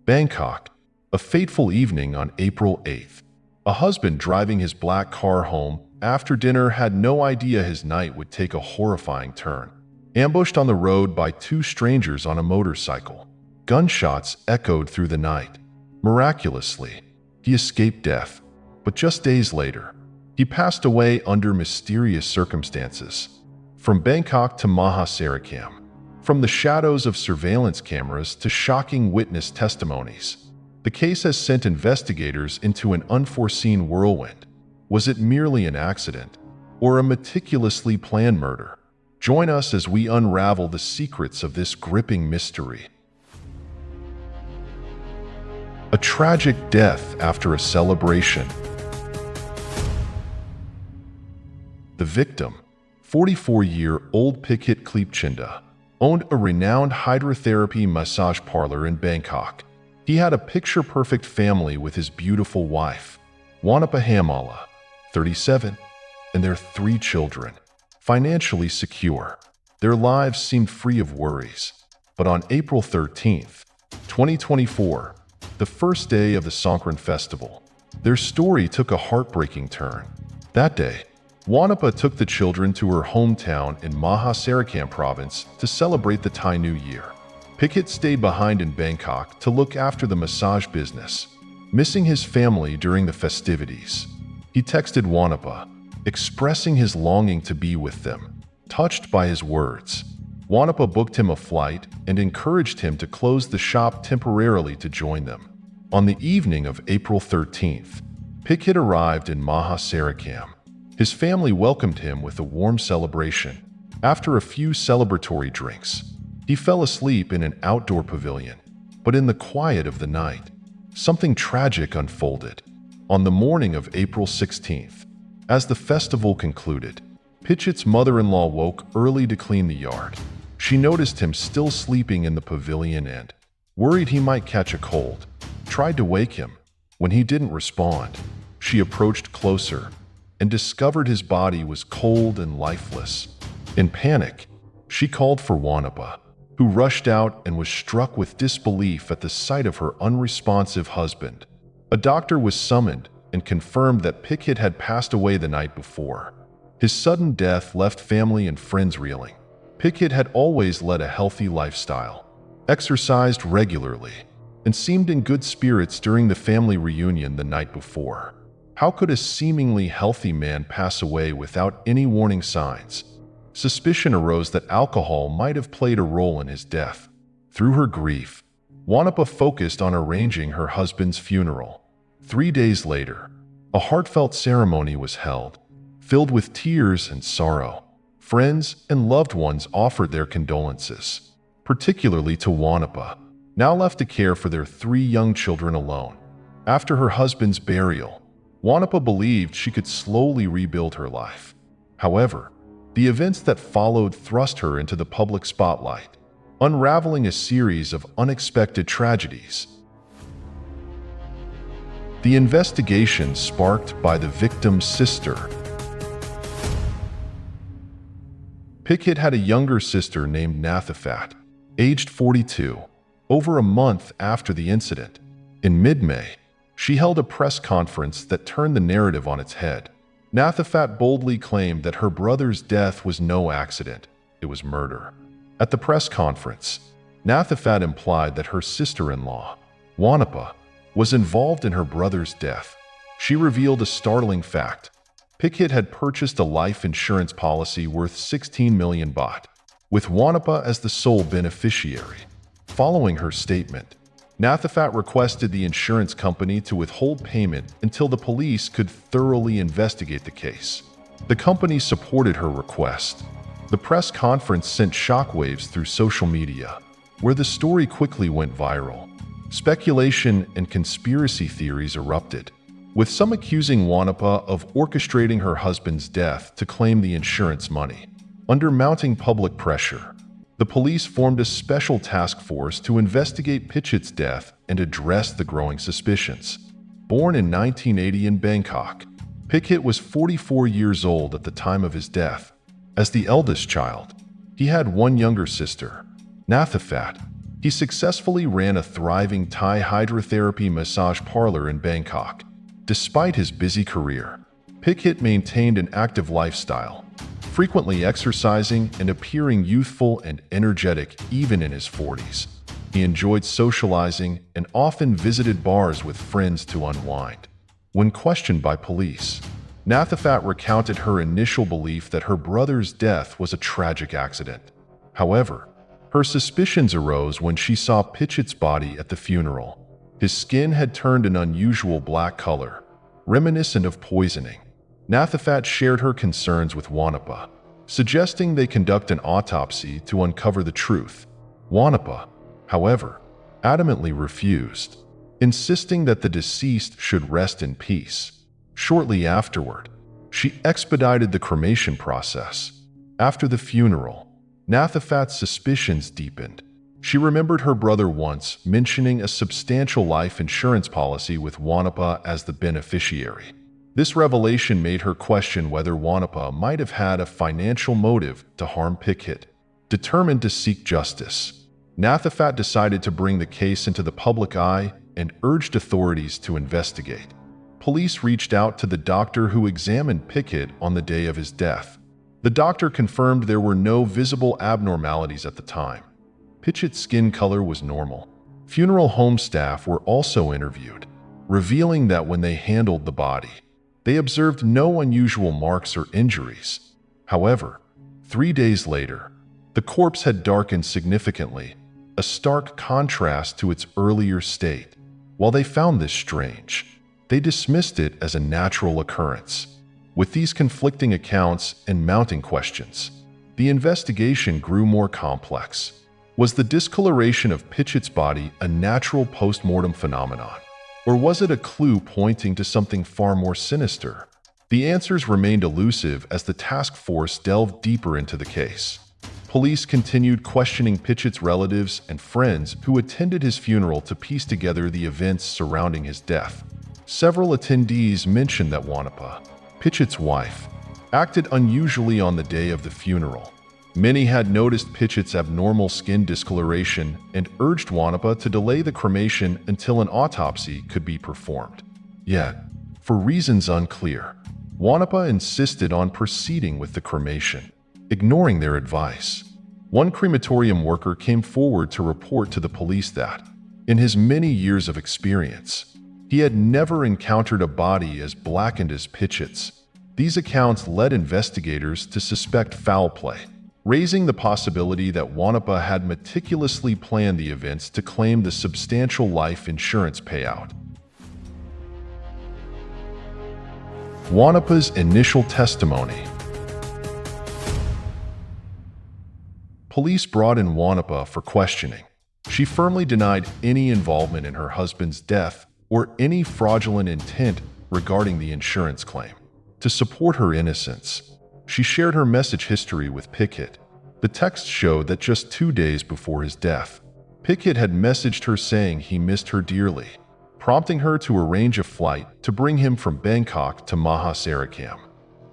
Bangkok, a fateful evening on April 8th. A husband driving his black car home after dinner had no idea his night would take a horrifying turn. Ambushed on the road by two strangers on a motorcycle, gunshots echoed through the night. Miraculously, he escaped death, but just days later, he passed away under mysterious circumstances. From Bangkok to Maha Sarakham, from the shadows of surveillance cameras to shocking witness testimonies, the case has sent investigators into an unforeseen whirlwind. Was it merely an accident, or a meticulously planned murder? Join us as we unravel the secrets of this gripping mystery. A tragic death after a celebration. The victim, 44-year-old Pichit Kleepchinda, owned a renowned hydrotherapy massage parlor in Bangkok. He had a picture-perfect family with his beautiful wife, Wannipa Hamala, 37, and their 3 children. Financially secure, their lives seemed free of worries. But on April 13th, 2024, the first day of the Songkran festival, their story took a heartbreaking turn. That day, Wannipa took the children to her hometown in Maha Sarakham province to celebrate the Thai New Year. Pichit stayed behind in Bangkok to look after the massage business, missing his family during the festivities. He texted Wannipa, expressing his longing to be with them. Touched by his words, Wannipa booked him a flight and encouraged him to close the shop temporarily to join them. On the evening of April 13th, Pichit arrived in Maha Sarakham. His family welcomed him with a warm celebration. After a few celebratory drinks, he fell asleep in an outdoor pavilion. But in the quiet of the night, something tragic unfolded. On the morning of April 16th, as the festival concluded, Pichit's mother-in-law woke early to clean the yard. She noticed him still sleeping in the pavilion and, worried he might catch a cold, tried to wake him. When he didn't respond, she approached closer and discovered his body was cold and lifeless. In panic, she called for Wannipa, who rushed out and was struck with disbelief at the sight of her unresponsive husband. A doctor was summoned and confirmed that Pichit had passed away the night before. His sudden death left family and friends reeling. Pichit had always led a healthy lifestyle, exercised regularly, and seemed in good spirits during the family reunion the night before. How could a seemingly healthy man pass away without any warning signs? Suspicion arose that alcohol might have played a role in his death. Through her grief, Wannipa focused on arranging her husband's funeral. 3 days later, a heartfelt ceremony was held, filled with tears and sorrow. Friends and loved ones offered their condolences, particularly to Wannipa, now left to care for their 3 young children alone. After her husband's burial, Wannipa believed she could slowly rebuild her life. However, the events that followed thrust her into the public spotlight, unraveling a series of unexpected tragedies. The investigation sparked by the victim's sister. Pichit had a younger sister named Nathafat, aged 42. Over a month after the incident, in mid-May, she held a press conference that turned the narrative on its head. Nathafat boldly claimed that her brother's death was no accident, it was murder. At the press conference, Nathafat implied that her sister-in-law, Wannipa, was involved in her brother's death. She revealed a startling fact. Pichit had purchased a life insurance policy worth 16 million baht, with Wannipa as the sole beneficiary. Following her statement, Nathafat requested the insurance company to withhold payment until the police could thoroughly investigate the case. The company supported her request. The press conference sent shockwaves through social media, where the story quickly went viral. Speculation and conspiracy theories erupted, with some accusing Wannipa of orchestrating her husband's death to claim the insurance money. Under mounting public pressure, the police formed a special task force to investigate Pichit's death and address the growing suspicions. Born in 1980 in Bangkok, Pichit was 44 years old at the time of his death. As the eldest child, he had one younger sister, Nathafat, He successfully ran a thriving Thai hydrotherapy massage parlor in Bangkok. Despite his busy career, Pichit maintained an active lifestyle, frequently exercising and appearing youthful and energetic even in his 40s. He enjoyed socializing and often visited bars with friends to unwind. When questioned by police, Nathafat recounted her initial belief that her brother's death was a tragic accident. However, her suspicions arose when she saw Pichit's body at the funeral. His skin had turned an unusual black color, reminiscent of poisoning. Nathafat shared her concerns with Wannipa, suggesting they conduct an autopsy to uncover the truth. Wannipa, however, adamantly refused, insisting that the deceased should rest in peace. Shortly afterward, she expedited the cremation process. After the funeral, Nathafat's suspicions deepened. She remembered her brother once mentioning a substantial life insurance policy with Wannipa as the beneficiary. This revelation made her question whether Wannipa might have had a financial motive to harm Pichit. Determined to seek justice, Nathafat decided to bring the case into the public eye and urged authorities to investigate. Police reached out to the doctor who examined Pichit on the day of his death. The doctor confirmed there were no visible abnormalities at the time. Pichit's skin color was normal. Funeral home staff were also interviewed, revealing that when they handled the body, they observed no unusual marks or injuries. However, 3 days later, the corpse had darkened significantly, a stark contrast to its earlier state. While they found this strange, they dismissed it as a natural occurrence. With these conflicting accounts and mounting questions, the investigation grew more complex. Was the discoloration of Pichit's body a natural post-mortem phenomenon, or was it a clue pointing to something far more sinister? The answers remained elusive as the task force delved deeper into the case. Police continued questioning Pichit's relatives and friends who attended his funeral to piece together the events surrounding his death. Several attendees mentioned that Wannipa, Pichit's wife, acted unusually on the day of the funeral. Many had noticed Pichit's abnormal skin discoloration and urged Wannipa to delay the cremation until an autopsy could be performed. Yet, for reasons unclear, Wannipa insisted on proceeding with the cremation, ignoring their advice. One crematorium worker came forward to report to the police that, in his many years of experience, he had never encountered a body as blackened as Pichit's. These accounts led investigators to suspect foul play, raising the possibility that Wannipa had meticulously planned the events to claim the substantial life insurance payout. Wannipa's initial testimony. Police brought in Wannipa for questioning. She firmly denied any involvement in her husband's death or any fraudulent intent regarding the insurance claim. To support her innocence, she shared her message history with Pichit. The text showed that just 2 days before his death, Pichit had messaged her saying he missed her dearly, prompting her to arrange a flight to bring him from Bangkok to Maha Sarakham.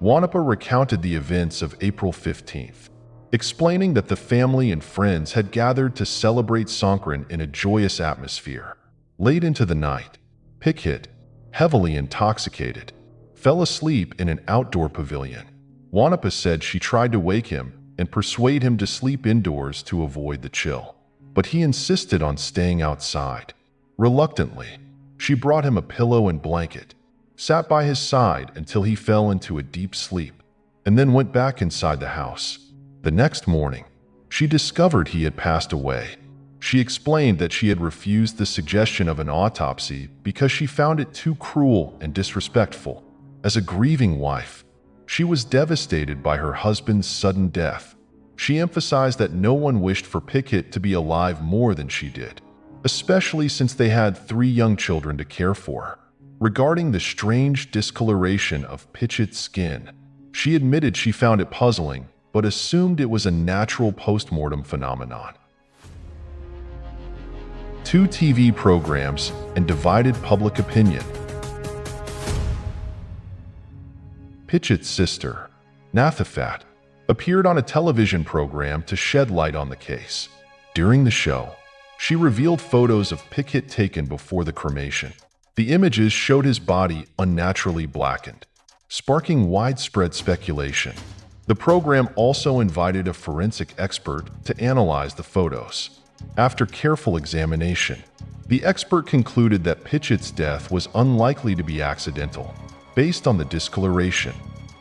Wannipa recounted the events of April 15th, explaining that the family and friends had gathered to celebrate Songkran in a joyous atmosphere. Late into the night, Pichit, heavily intoxicated, fell asleep in an outdoor pavilion. Wannipa said she tried to wake him and persuade him to sleep indoors to avoid the chill, but he insisted on staying outside. Reluctantly, she brought him a pillow and blanket, sat by his side until he fell into a deep sleep, and then went back inside the house. The next morning, she discovered he had passed away. She explained that she had refused the suggestion of an autopsy because she found it too cruel and disrespectful. As a grieving wife, she was devastated by her husband's sudden death. She emphasized that no one wished for Pichit to be alive more than she did, especially since they had 3 young children to care for. Regarding the strange discoloration of Pichit's skin, she admitted she found it puzzling, but assumed it was a natural post-mortem phenomenon. 2 TV programs and divided public opinion. Pichit's sister, Nathafat, appeared on a television program to shed light on the case. During the show, She revealed photos of Pichit taken before the cremation. The images showed his body unnaturally blackened, sparking widespread speculation. The program also invited a forensic expert to analyze the photos. After careful examination, the expert concluded that Pichit's death was unlikely to be accidental. Based on the discoloration,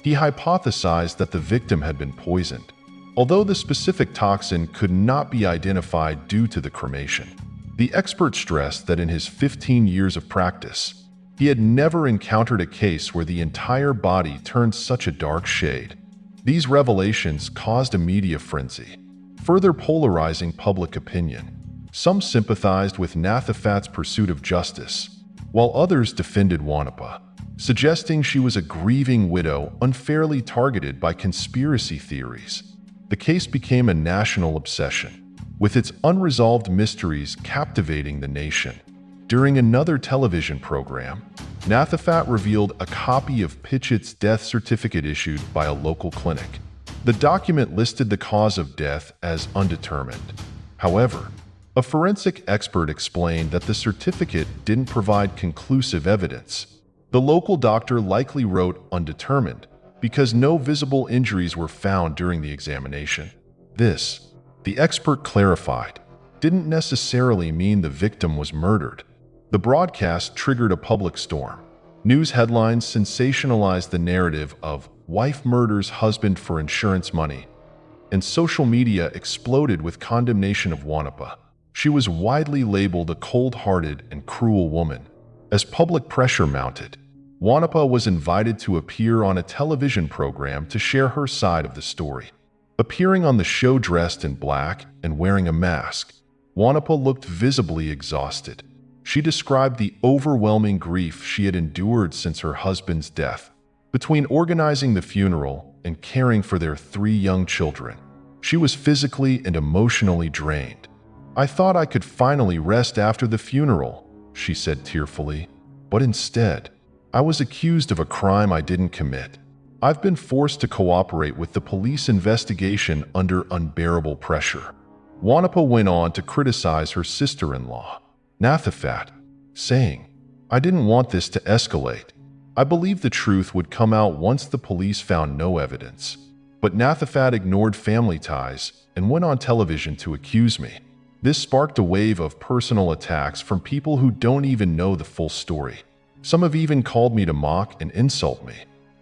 he hypothesized that the victim had been poisoned, although the specific toxin could not be identified due to the cremation. The expert stressed that in his 15 years of practice, he had never encountered a case where the entire body turned such a dark shade. These revelations caused a media frenzy, further polarizing public opinion. Some sympathized with Nathafat's pursuit of justice, while others defended Wannipa, suggesting she was a grieving widow unfairly targeted by conspiracy theories. The case became a national obsession, with its unresolved mysteries captivating the nation. During another television program, Nathafat revealed a copy of Pichit's death certificate issued by a local clinic. The document listed the cause of death as undetermined. However, a forensic expert explained that the certificate didn't provide conclusive evidence. The local doctor likely wrote undetermined because no visible injuries were found during the examination. This, the expert clarified, didn't necessarily mean the victim was murdered. The broadcast triggered a public storm. News headlines sensationalized the narrative of wife murders husband for insurance money, and social media exploded with condemnation of Wannipa. She was widely labeled a cold-hearted and cruel woman. As public pressure mounted, Wannipa was invited to appear on a television program to share her side of the story. Appearing on the show dressed in black and wearing a mask, Wannipa looked visibly exhausted. She described the overwhelming grief she had endured since her husband's death. Between organizing the funeral and caring for their 3 young children, she was physically and emotionally drained. "I thought I could finally rest after the funeral," she said tearfully, "but instead, I was accused of a crime I didn't commit. I've been forced to cooperate with the police investigation under unbearable pressure." Wannipa went on to criticize her sister-in-law, Nathafat, saying, "I didn't want this to escalate. I believed the truth would come out once the police found no evidence. But Nathafat ignored family ties and went on television to accuse me. This sparked a wave of personal attacks from people who don't even know the full story. Some have even called me to mock and insult me.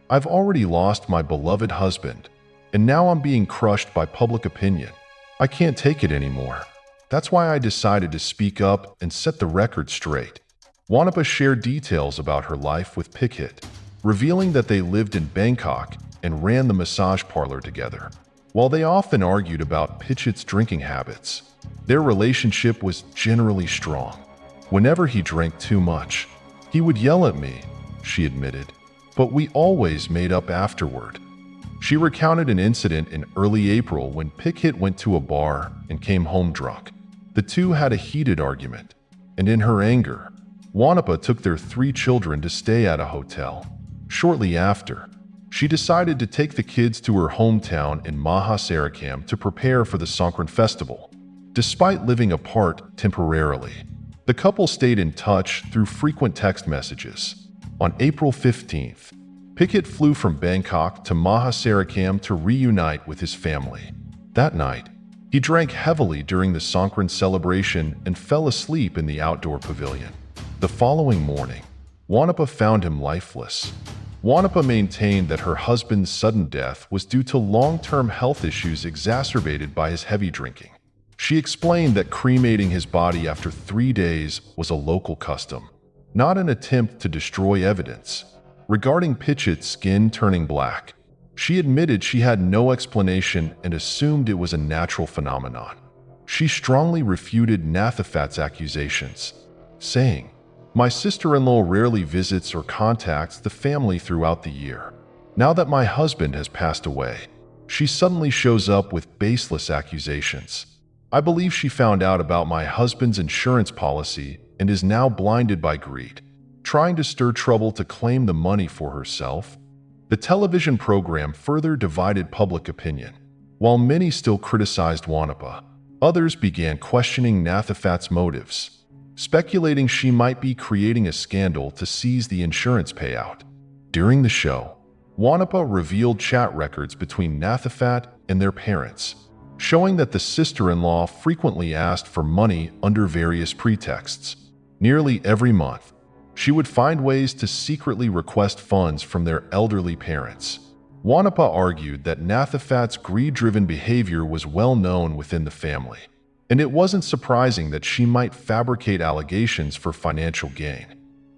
I've already lost my beloved husband, and now I'm being crushed by public opinion. I can't take it anymore. That's why I decided to speak up and set the record straight." Wannipa shared details about her life with Pichit, revealing that they lived in Bangkok and ran the massage parlor together. While they often argued about Pichit's drinking habits, their relationship was generally strong. Whenever he drank too much, he would yell at me, she admitted, but we always made up afterward. She recounted an incident in early April when Pichit went to a bar and came home drunk. The two had a heated argument, and in her anger, Wannipa took their 3 children to stay at a hotel. Shortly after, she decided to take the kids to her hometown in Maha Sarakham to prepare for the Songkran festival. Despite living apart temporarily, the couple stayed in touch through frequent text messages. On April 15th, Pichit flew from Bangkok to Maha Sarakham to reunite with his family. That night, he drank heavily during the Songkran celebration and fell asleep in the outdoor pavilion. The following morning, Wannipa found him lifeless. Wannipa maintained that her husband's sudden death was due to long-term health issues exacerbated by his heavy drinking. She explained that cremating his body after 3 days was a local custom, not an attempt to destroy evidence. Regarding Pichit's skin turning black, she admitted she had no explanation and assumed it was a natural phenomenon. She strongly refuted Nathafat's accusations, saying, "My sister-in-law rarely visits or contacts the family throughout the year. Now that my husband has passed away, she suddenly shows up with baseless accusations. I believe she found out about my husband's insurance policy and is now blinded by greed, trying to stir trouble to claim the money for herself." The television program further divided public opinion. While many still criticized Wannipa, Others began questioning Nathafat's motives, speculating she might be creating a scandal to seize the insurance payout. During the show, Wannipa revealed chat records between Nathafat and their parents, showing that the sister-in-law frequently asked for money under various pretexts. Nearly every month, she would find ways to secretly request funds from their elderly parents. Wannipa argued that Nathafat's greed-driven behavior was well known within the family, and it wasn't surprising that she might fabricate allegations for financial gain.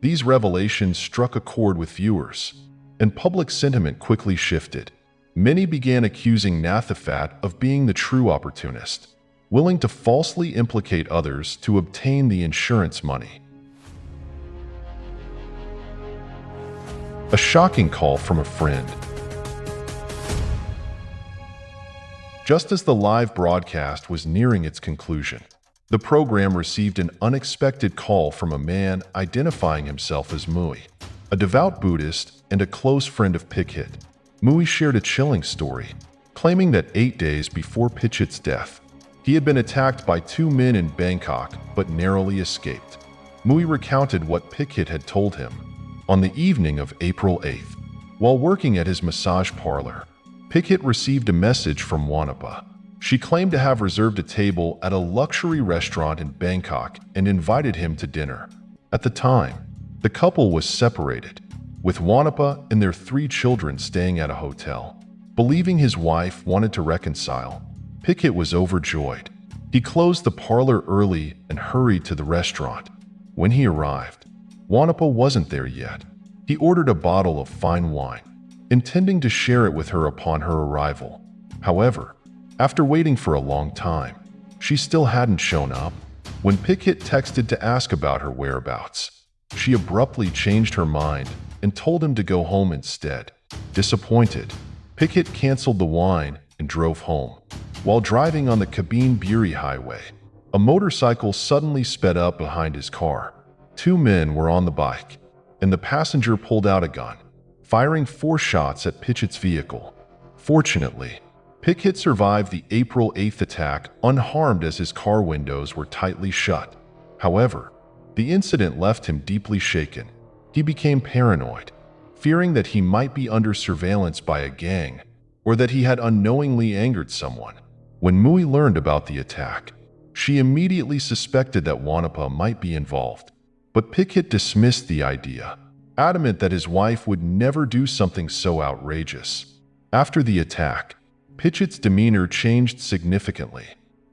These revelations struck a chord with viewers, and public sentiment quickly shifted. Many began accusing Nathafat of being the true opportunist, willing to falsely implicate others to obtain the insurance money. A shocking call from a friend. Just as the live broadcast was nearing its conclusion, the program received an unexpected call from a man identifying himself as Mui, a devout Buddhist and a close friend of Pichit. Mui shared a chilling story, claiming that 8 days before Pichit's death, he had been attacked by 2 men in Bangkok but narrowly escaped. Mui recounted what Pichit had told him. On the evening of April 8th, while working at his massage parlor, Pichit received a message from Wannipa. She claimed to have reserved a table at a luxury restaurant in Bangkok and invited him to dinner. At the time, the couple was separated, with Wannipa and their 3 children staying at a hotel. Believing his wife wanted to reconcile, Pichit was overjoyed. He closed the parlor early and hurried to the restaurant. When he arrived, Wannipa wasn't there yet. He ordered a bottle of fine wine, intending to share it with her upon her arrival. However, after waiting for a long time, she still hadn't shown up. When Pichit texted to ask about her whereabouts, she abruptly changed her mind and told him to go home instead. Disappointed, Pichit canceled the wine and drove home. While driving on the Kabin Buri highway, a motorcycle suddenly sped up behind his car. 2 men were on the bike, and the passenger pulled out a gun, firing 4 shots at Pichit's vehicle. Fortunately, Pichit survived the April 8th attack unharmed as his car windows were tightly shut. However, the incident left him deeply shaken. He became paranoid, fearing that he might be under surveillance by a gang or that he had unknowingly angered someone. When Mui learned about the attack, she immediately suspected that Wannipa might be involved. But Pichit dismissed the idea, adamant that his wife would never do something so outrageous. After the attack, Pichit's demeanor changed significantly.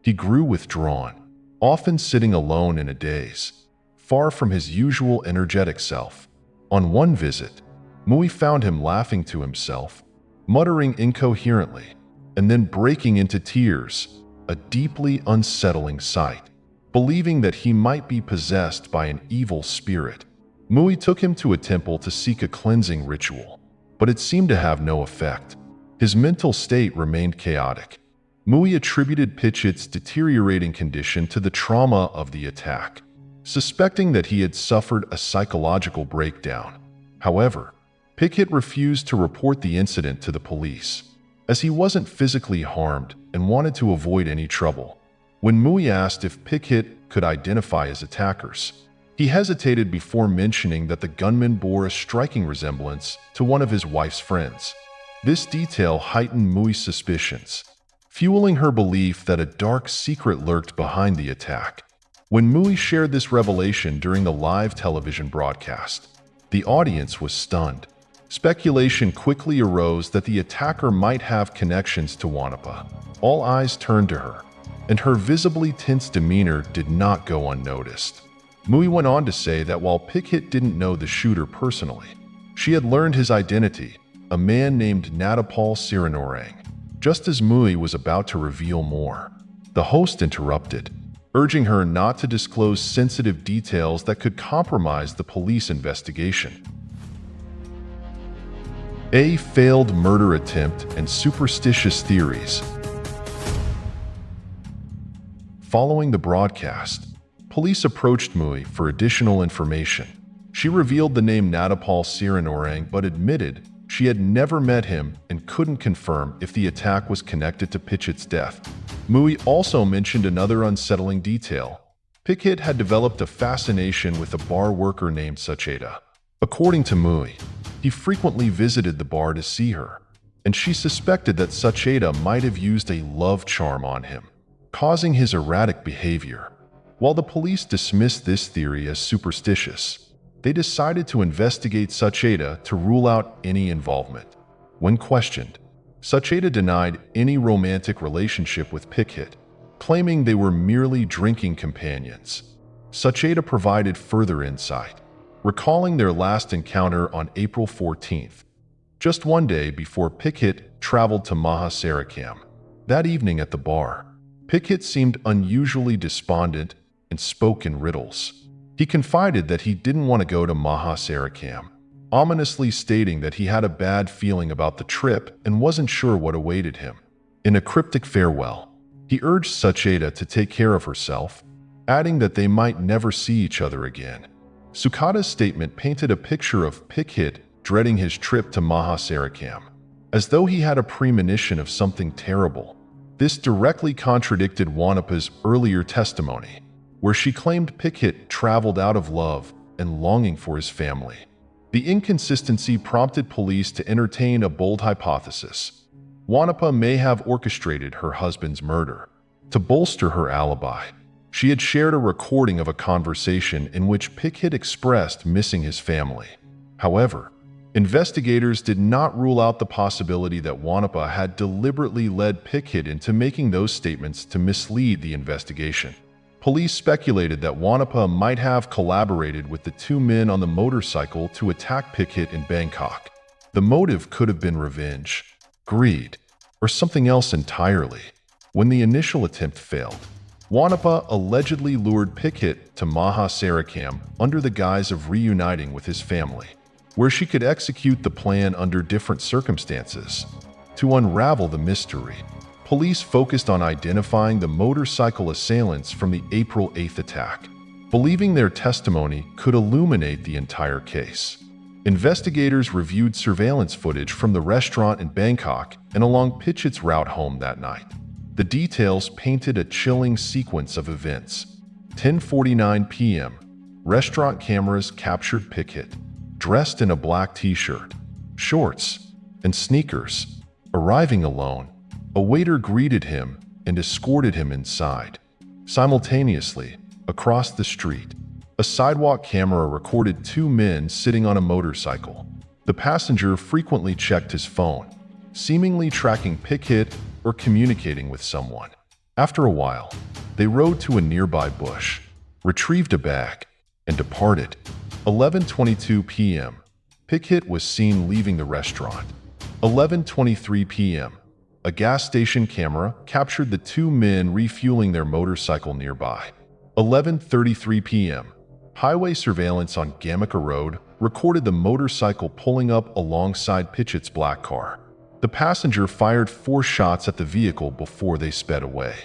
He grew withdrawn, often sitting alone in a daze, far from his usual energetic self. On one visit, Mui found him laughing to himself, muttering incoherently, and then breaking into tears, a deeply unsettling sight. Believing that he might be possessed by an evil spirit, Mui took him to a temple to seek a cleansing ritual, but it seemed to have no effect. His mental state remained chaotic. Mui attributed Pichit's deteriorating condition to the trauma of the attack, suspecting that he had suffered a psychological breakdown. However, Pichit refused to report the incident to the police, as he wasn't physically harmed and wanted to avoid any trouble. When Mui asked if Pichit could identify his attackers, he hesitated before mentioning that the gunman bore a striking resemblance to one of his wife's friends. This detail heightened Mui's suspicions, fueling her belief that a dark secret lurked behind the attack. When Mui shared this revelation during the live television broadcast, the audience was stunned. Speculation quickly arose that the attacker might have connections to Wannipa. All eyes turned to her, and her visibly tense demeanor did not go unnoticed. Mui went on to say that while Pichit didn't know the shooter personally, she had learned his identity, a man named Natapal Siranorang. Just as Mui was about to reveal more, the host interrupted, urging her not to disclose sensitive details that could compromise the police investigation. A failed murder attempt and superstitious theories. Following the broadcast, police approached Mui for additional information. She revealed the name Natapal Siranorang but admitted she had never met him and couldn't confirm if the attack was connected to Pichit's death. Mui also mentioned another unsettling detail. Pichit had developed a fascination with a bar worker named Sacheda. According to Mui, he frequently visited the bar to see her, and she suspected that Sacheda might have used a love charm on him, causing his erratic behavior. While the police dismissed this theory as superstitious, they decided to investigate Sacheda to rule out any involvement. When questioned, Sacheda denied any romantic relationship with Pichit, claiming they were merely drinking companions. Sacheda provided further insight, recalling their last encounter on April 14th, just one day before Pichit traveled to Maha Sarakham. That evening at the bar, Pichit seemed unusually despondent and spoke in riddles. He confided that he didn't want to go to Maha Sarakham, ominously stating that he had a bad feeling about the trip and wasn't sure what awaited him. In a cryptic farewell, he urged Sacheda to take care of herself, adding that they might never see each other again. Sukata's statement painted a picture of Pichit dreading his trip to Maha Sarakham, as though he had a premonition of something terrible. This directly contradicted Wannipa's earlier testimony, where she claimed Pichit traveled out of love and longing for his family. The inconsistency prompted police to entertain a bold hypothesis. Wannipa may have orchestrated her husband's murder. To bolster her alibi, she had shared a recording of a conversation in which Pichit expressed missing his family. However, investigators did not rule out the possibility that Wannipa had deliberately led Pichit into making those statements to mislead the investigation. Police speculated that Wannipa might have collaborated with the two men on the motorcycle to attack Pichit in Bangkok. The motive could have been revenge, greed, or something else entirely. When the initial attempt failed, Wannipa allegedly lured Pichit to Maha Sarakham under the guise of reuniting with his family, where she could execute the plan under different circumstances. To unravel the mystery, police focused on identifying the motorcycle assailants from the April 8th attack, believing their testimony could illuminate the entire case. Investigators reviewed surveillance footage from the restaurant in Bangkok and along Pichit's route home that night. The details painted a chilling sequence of events. 10:49 p.m. Restaurant cameras captured Pichit, dressed in a black t-shirt, shorts, and sneakers. Arriving alone, a waiter greeted him and escorted him inside. Simultaneously, across the street, a sidewalk camera recorded two men sitting on a motorcycle. The passenger frequently checked his phone, seemingly tracking Pichit or communicating with someone. After a while, they rode to a nearby bush, retrieved a bag, and departed. 11:22 p.m. Pichit was seen leaving the restaurant. 11:23 p.m. A gas station camera captured the two men refueling their motorcycle nearby. 11:33 p.m. Highway surveillance on Gamaka Road recorded the motorcycle pulling up alongside Pichit's black car. The passenger fired 4 shots at the vehicle before they sped away.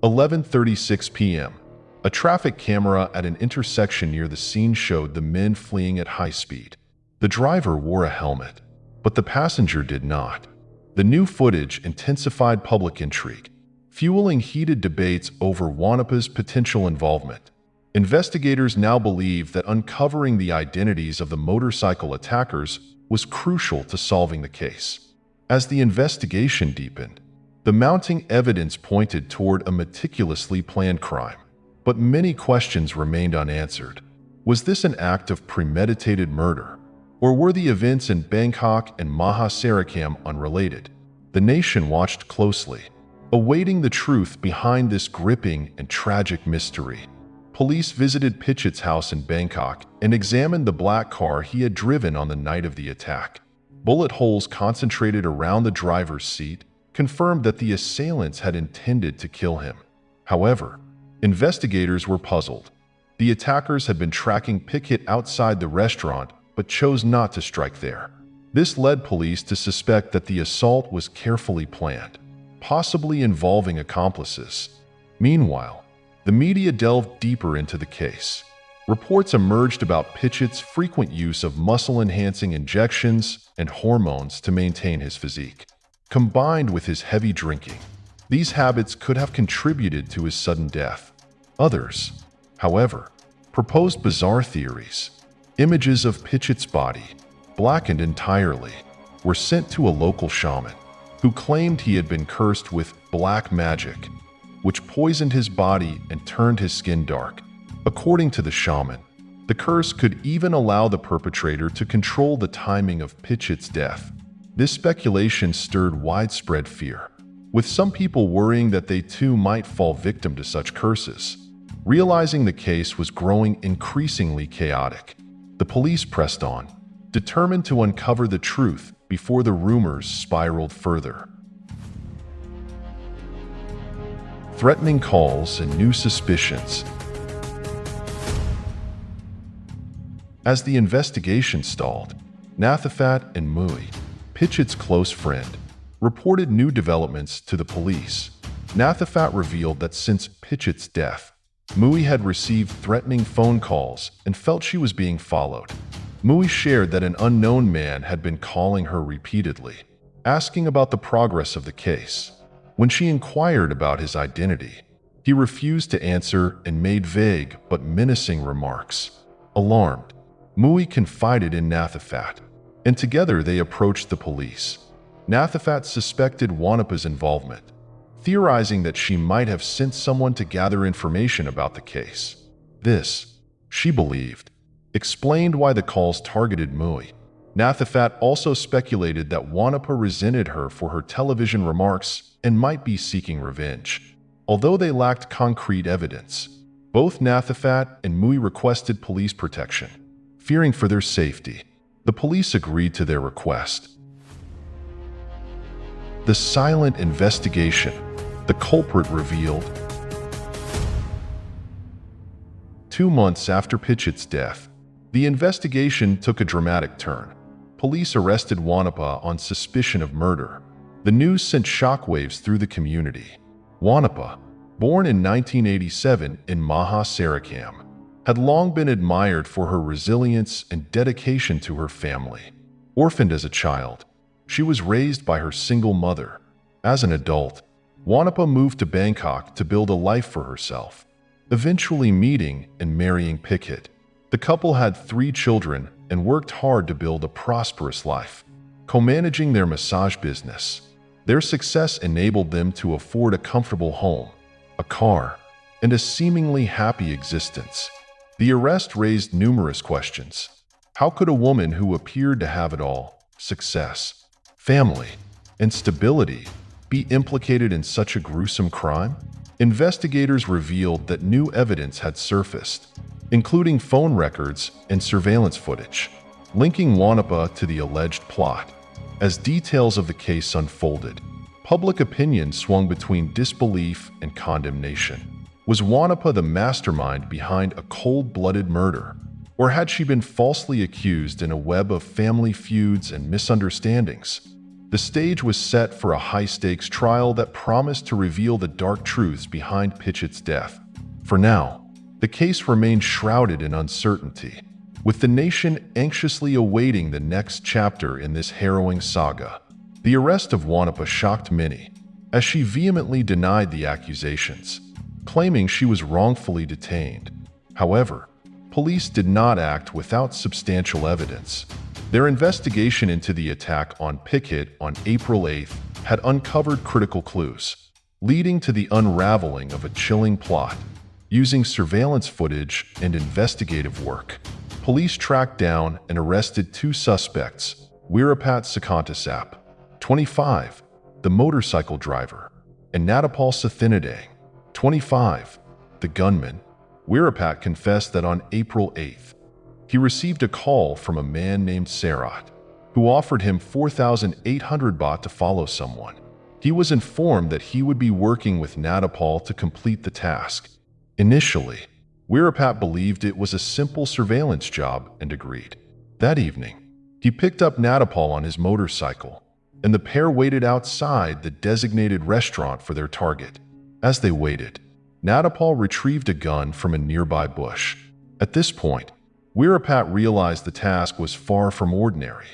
11:36 p.m. A traffic camera at an intersection near the scene showed the men fleeing at high speed. The driver wore a helmet, but the passenger did not. The new footage intensified public intrigue, fueling heated debates over Wannipa's potential involvement. Investigators now believe that uncovering the identities of the motorcycle attackers was crucial to solving the case. As the investigation deepened, the mounting evidence pointed toward a meticulously planned crime. But many questions remained unanswered. Was this an act of premeditated murder? Or were the events in Bangkok and Maha Sarakham unrelated? The nation watched closely, awaiting the truth behind this gripping and tragic mystery. Police visited Pichit's house in Bangkok and examined the black car he had driven on the night of the attack. Bullet holes concentrated around the driver's seat confirmed that the assailants had intended to kill him. However, investigators were puzzled. The attackers had been tracking Pichit outside the restaurant but chose not to strike there. This led police to suspect that the assault was carefully planned, possibly involving accomplices. Meanwhile, the media delved deeper into the case. Reports emerged about Pichit's frequent use of muscle-enhancing injections and hormones to maintain his physique. Combined with his heavy drinking, These habits could have contributed to his sudden death. Others, however, proposed bizarre theories. Images of Pichit's body, blackened entirely, were sent to a local shaman, who claimed he had been cursed with black magic, which poisoned his body and turned his skin dark. According to the shaman, the curse could even allow the perpetrator to control the timing of Pichit's death. This speculation stirred widespread fear, with some people worrying that they too might fall victim to such curses. Realizing the case was growing increasingly chaotic, the police pressed on, determined to uncover the truth before the rumors spiraled further. Threatening calls and new suspicions. As the investigation stalled, Nathafat and Mui, Pichit's close friend, reported new developments to the police. Nathafat revealed that since Pichit's death, Mui had received threatening phone calls and felt she was being followed. Mui shared that an unknown man had been calling her repeatedly, asking about the progress of the case. When she inquired about his identity, he refused to answer and made vague but menacing remarks. Alarmed, Mui confided in Nathafat, and together they approached the police. Nathafat suspected Wannipa's involvement, theorizing that she might have sent someone to gather information about the case. This, she believed, explained why the calls targeted Mui. Nathafat also speculated that Wannipa resented her for her television remarks and might be seeking revenge. Although they lacked concrete evidence, both Nathafat and Mui requested police protection. Fearing for their safety, the police agreed to their request. The silent investigation. The culprit revealed. 2 months after Pichit's death, the investigation took a dramatic turn. Police arrested Wannipa on suspicion of murder. The news sent shockwaves through the community. Wannipa, born in 1987 in Maha Sarakham, had long been admired for her resilience and dedication to her family. Orphaned as a child, she was raised by her single mother. As an adult, Wannipa moved to Bangkok to build a life for herself, eventually meeting and marrying Pichit. The couple had 3 children and worked hard to build a prosperous life, co-managing their massage business. Their success enabled them to afford a comfortable home, a car, and a seemingly happy existence. The arrest raised numerous questions. How could a woman who appeared to have it all, success, family, and stability, be implicated in such a gruesome crime? Investigators revealed that new evidence had surfaced, including phone records and surveillance footage, linking Wannipa to the alleged plot. As details of the case unfolded, public opinion swung between disbelief and condemnation. Was Wannipa the mastermind behind a cold-blooded murder, or had she been falsely accused in a web of family feuds and misunderstandings? The stage was set for a high-stakes trial that promised to reveal the dark truths behind Pichit's death. For now, the case remained shrouded in uncertainty, with the nation anxiously awaiting the next chapter in this harrowing saga. The arrest of Wannipa shocked many, as she vehemently denied the accusations, claiming she was wrongfully detained. However, police did not act without substantial evidence. Their investigation into the attack on Pichit on April 8th had uncovered critical clues, leading to the unraveling of a chilling plot. Using surveillance footage and investigative work, police tracked down and arrested 2 suspects: Weerapat Sakantasap, 25, the motorcycle driver, and Natapal Sathinadang, 25, the gunman. Weerapat confessed that on April 8th, he received a call from a man named Sarat, who offered him 4,800 baht to follow someone. He was informed that he would be working with Natapal to complete the task. Initially, Weerapat believed it was a simple surveillance job and agreed. That evening, he picked up Natapal on his motorcycle, and the pair waited outside the designated restaurant for their target. As they waited, Natapal retrieved a gun from a nearby bush. At this point, Weerapat realized the task was far from ordinary.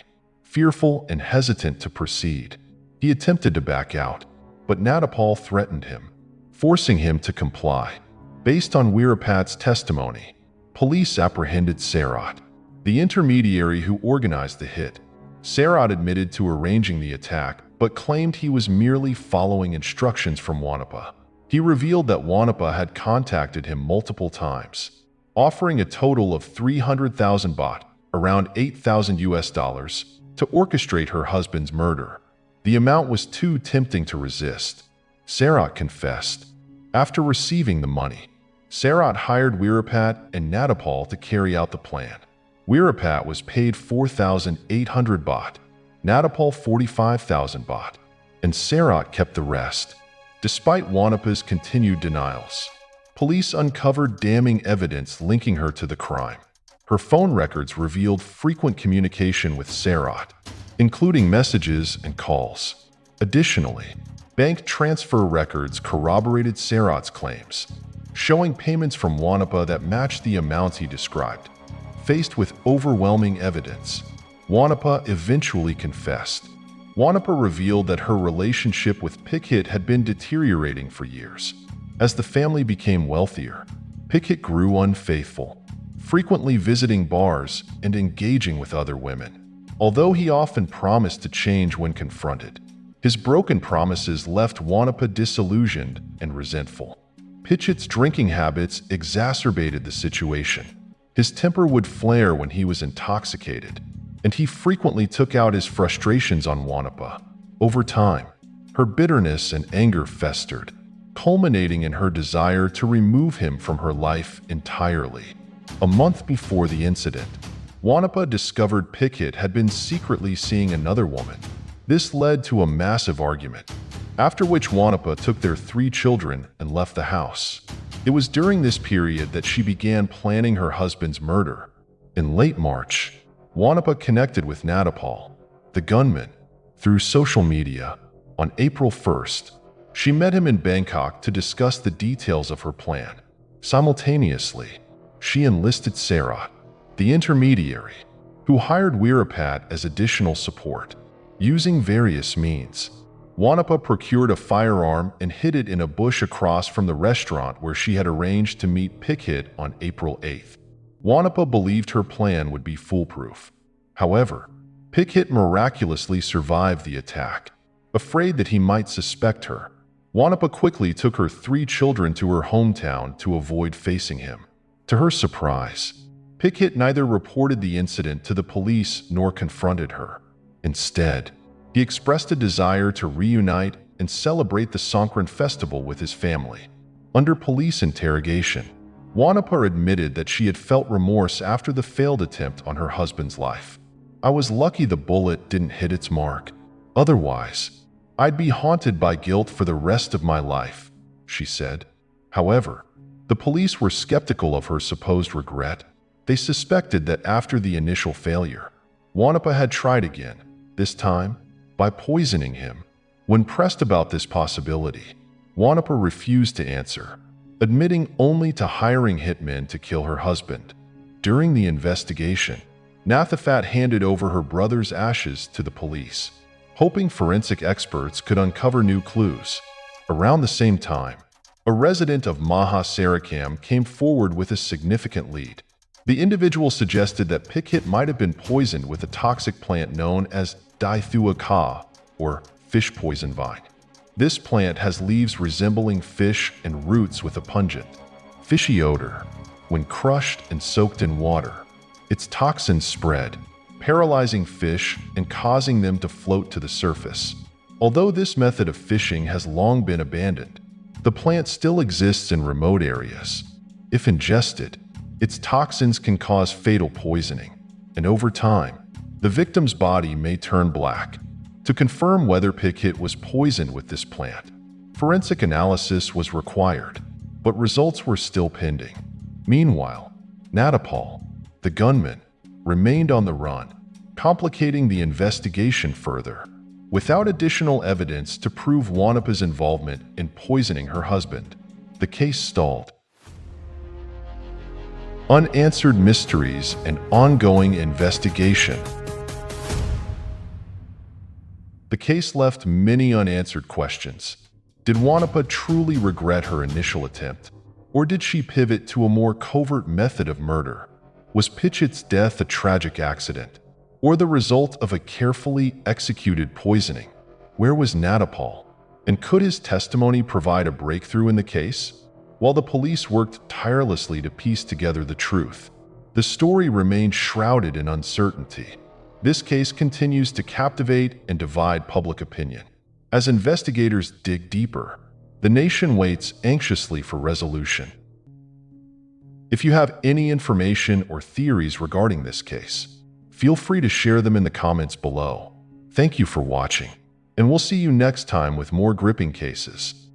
Fearful and hesitant to proceed, he attempted to back out. but Natapal threatened him, forcing him to comply. Based on Wirapat's testimony, police apprehended Sarat, the intermediary who organized the hit. Sarat admitted to arranging the attack, but claimed he was merely following instructions from Wannipa. He revealed that Wannipa had contacted him multiple times, offering a total of 300,000 baht, around $8,000, to orchestrate her husband's murder. The amount was too tempting to resist. Sarat confessed. After receiving the money, Sarat hired Wirapat and Natapal to carry out the plan. Wirapat was paid 4,800 baht, Natapal 45,000 baht, and Sarat kept the rest. Despite Wannipa's continued denials, police uncovered damning evidence linking her to the crime. Her phone records revealed frequent communication with Sarat, including messages and calls. Additionally, bank transfer records corroborated Sarat's claims, showing payments from Wannipa that matched the amounts he described. Faced with overwhelming evidence, Wannipa eventually confessed. Wannipa revealed that her relationship with Pichit had been deteriorating for years. As the family became wealthier, Pichit grew unfaithful, frequently visiting bars and engaging with other women. Although he often promised to change when confronted, his broken promises left Wannipa disillusioned and resentful. Pichit's drinking habits exacerbated the situation. His temper would flare when he was intoxicated, and he frequently took out his frustrations on Wannipa. Over time, her bitterness and anger festered, culminating in her desire to remove him from her life entirely. A month before the incident, Wannipa discovered Pichit had been secretly seeing another woman. This led to a massive argument, after which Wannipa took their 3 children and left the house. It was during this period that she began planning her husband's murder. In late March, Wannipa connected with Natapal, the gunman, through social media. On April 1st, she met him in Bangkok to discuss the details of her plan. Simultaneously, she enlisted Sarat, the intermediary, who hired Wirapat as additional support. Using various means, Wannipa procured a firearm and hid it in a bush across from the restaurant where she had arranged to meet Pichit on April 8th. Wannipa believed her plan would be foolproof. However, Pichit miraculously survived the attack. Afraid that he might suspect her, Wannipa quickly took her 3 children to her hometown to avoid facing him. To her surprise, Pichit neither reported the incident to the police nor confronted her. Instead, he expressed a desire to reunite and celebrate the Songkran festival with his family. Under police interrogation, Wannipa admitted that she had felt remorse after the failed attempt on her husband's life. "I was lucky the bullet didn't hit its mark. Otherwise, I'd be haunted by guilt for the rest of my life," she said. However, the police were skeptical of her supposed regret. They suspected that after the initial failure, Wannipa had tried again, this time by poisoning him. When pressed about this possibility, Wannipa refused to answer, admitting only to hiring hitmen to kill her husband. During the investigation, Nathafat handed over her brother's ashes to the police, hoping forensic experts could uncover new clues. Around the same time, a resident of Maha Sarakham came forward with a significant lead. The individual suggested that Pichit might have been poisoned with a toxic plant known as Dithuaka, or fish poison vine. This plant has leaves resembling fish and roots with a pungent, fishy odor. When crushed and soaked in water, its toxins spread, paralyzing fish and causing them to float to the surface. Although this method of fishing has long been abandoned, the plant still exists in remote areas. If ingested, its toxins can cause fatal poisoning, and over time, the victim's body may turn black. To confirm whether Pichit was poisoned with this plant, forensic analysis was required, but results were still pending. Meanwhile, Natapal, the gunman, remained on the run, complicating the investigation further. Without additional evidence to prove Wannipa's involvement in poisoning her husband, the case stalled. Unanswered mysteries and ongoing investigation. The case left many unanswered questions. Did Wannipa truly regret her initial attempt? Or did she pivot to a more covert method of murder? Was Pichit's death a tragic accident, or the result of a carefully executed poisoning? Where was Natapal? And could his testimony provide a breakthrough in the case? While the police worked tirelessly to piece together the truth, the story remained shrouded in uncertainty. This case continues to captivate and divide public opinion. As investigators dig deeper, the nation waits anxiously for resolution. If you have any information or theories regarding this case, feel free to share them in the comments below. Thank you for watching, and we'll see you next time with more gripping cases.